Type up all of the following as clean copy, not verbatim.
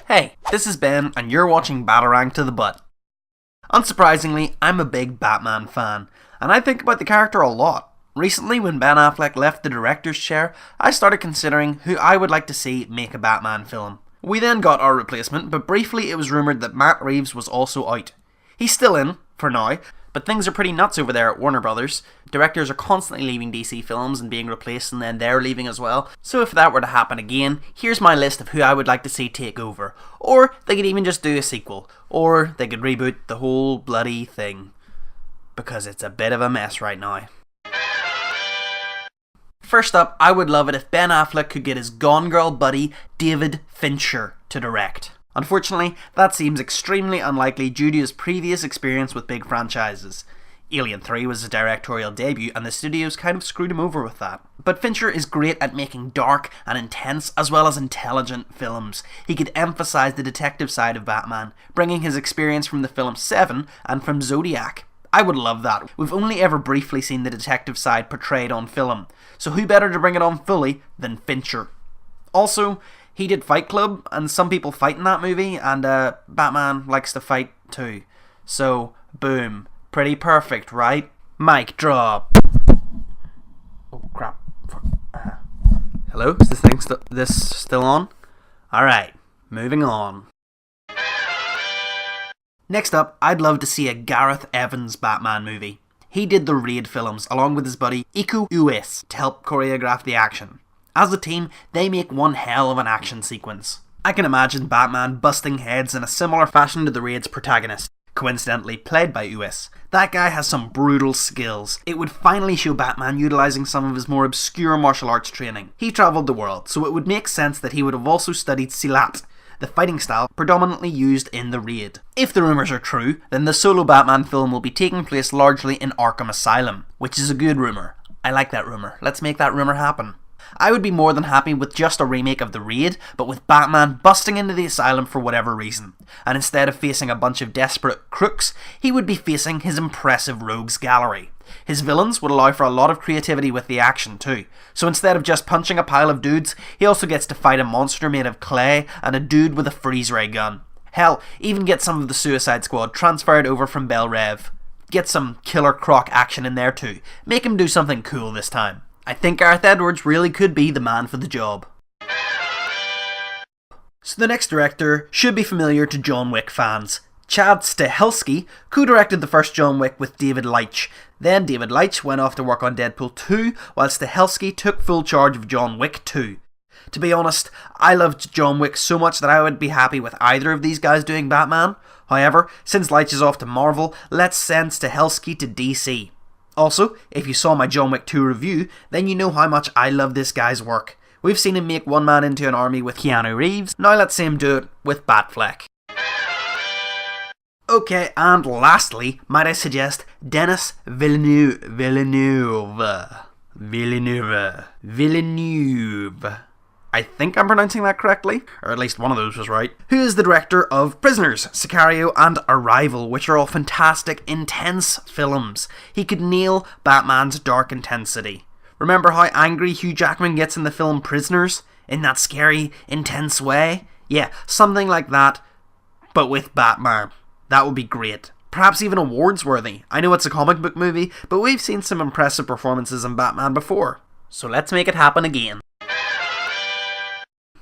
Hey, this is Ben, and you're watching Batarang to the Butt. Unsurprisingly, I'm a big Batman fan, and I think about the character a lot. Recently, when Ben Affleck left the director's chair, I started considering who I would like to see make a Batman film. We then got our replacement, but briefly it was rumoured that Matt Reeves was also out. He's still in, for now, but things are pretty nuts over there at Warner Brothers. Directors are constantly leaving DC films and being replaced, and then they're leaving as well. So if that were to happen again, here's my list of who I would like to see take over. Or they could even just do a sequel. Or they could reboot the whole bloody thing. Because it's a bit of a mess right now. First up, I would love it if Ben Affleck could get his Gone Girl buddy David Fincher to direct. Unfortunately, that seems extremely unlikely due to his previous experience with big franchises. Alien 3 was his directorial debut, and the studios kind of screwed him over with that. But Fincher is great at making dark and intense as well as intelligent films. He could emphasise the detective side of Batman, bringing his experience from the film Seven and from Zodiac. I would love that. We've only ever briefly seen the detective side portrayed on film, so who better to bring it on fully than Fincher? Also, he did Fight Club, and some people fight in that movie, and Batman likes to fight too. So, boom. Pretty perfect, right? Mic drop. Oh crap. Hello? Is this still on? Alright, moving on. Next up, I'd love to see a Gareth Evans Batman movie. He did the Raid films along with his buddy Iko Uwais to help choreograph the action. As a team, they make one hell of an action sequence. I can imagine Batman busting heads in a similar fashion to the Raid's protagonist, coincidentally played by Uwais. That guy has some brutal skills. It would finally show Batman utilising some of his more obscure martial arts training. He travelled the world, so it would make sense that he would have also studied Silat, the fighting style predominantly used in the Raid. If the rumours are true, then the solo Batman film will be taking place largely in Arkham Asylum, which is a good rumour. I like that rumour. Let's make that rumour happen. I would be more than happy with just a remake of The Raid, but with Batman busting into the asylum for whatever reason. And instead of facing a bunch of desperate crooks, he would be facing his impressive rogues gallery. His villains would allow for a lot of creativity with the action too. So instead of just punching a pile of dudes, he also gets to fight a monster made of clay and a dude with a freeze ray gun. Hell, even get some of the Suicide Squad transferred over from Bel Rev. Get some Killer Croc action in there too. Make him do something cool this time. I think Gareth Edwards really could be the man for the job. So the next director should be familiar to John Wick fans. Chad Stahelski co-directed the first John Wick with David Leitch. Then David Leitch went off to work on Deadpool 2, while Stahelski took full charge of John Wick 2. To be honest, I loved John Wick so much that I would be happy with either of these guys doing Batman. However, since Leitch is off to Marvel, let's send Stahelski to DC. Also, if you saw my John Wick 2 review, then you know how much I love this guy's work. We've seen him make one man into an army with Keanu Reeves, now let's see him do it with Batfleck. Okay, and lastly, might I suggest Denis Villeneuve. I think I'm pronouncing that correctly, or at least one of those was right. Who is the director of Prisoners, Sicario and Arrival, which are all fantastic, intense films. He could nail Batman's dark intensity. Remember how angry Hugh Jackman gets in the film Prisoners? In that scary, intense way? Yeah, something like that, but with Batman. That would be great. Perhaps even awards worthy. I know it's a comic book movie, but we've seen some impressive performances in Batman before. So let's make it happen again.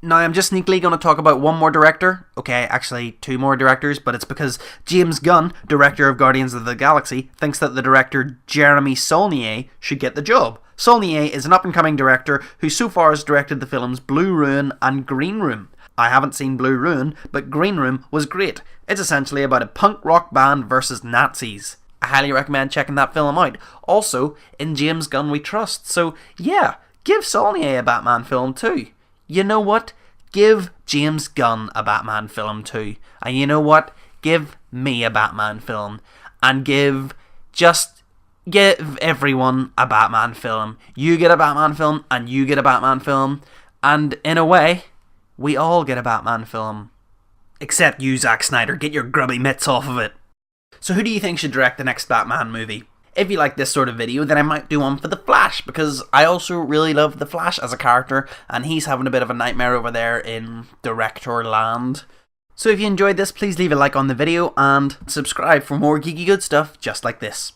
Now, I'm just sneakily going to talk about one more director. Okay, actually two more directors, but it's because James Gunn, director of Guardians of the Galaxy, thinks that the director Jeremy Saulnier should get the job. Saulnier is an up-and-coming director who so far has directed the films Blue Ruin and Green Room. I haven't seen Blue Ruin, but Green Room was great. It's essentially about a punk rock band versus Nazis. I highly recommend checking that film out. Also, in James Gunn we trust. So yeah, give Saulnier a Batman film too. You know what? Give James Gunn a Batman film too. And you know what? Give me a Batman film. And give everyone a Batman film. You get a Batman film, and you get a Batman film. And in a way, we all get a Batman film. Except you, Zack Snyder. Get your grubby mitts off of it. So who do you think should direct the next Batman movie? If you like this sort of video, then I might do one for The Flash, because I also really love The Flash as a character, and he's having a bit of a nightmare over there in director land. So if you enjoyed this, please leave a like on the video and subscribe for more geeky good stuff just like this.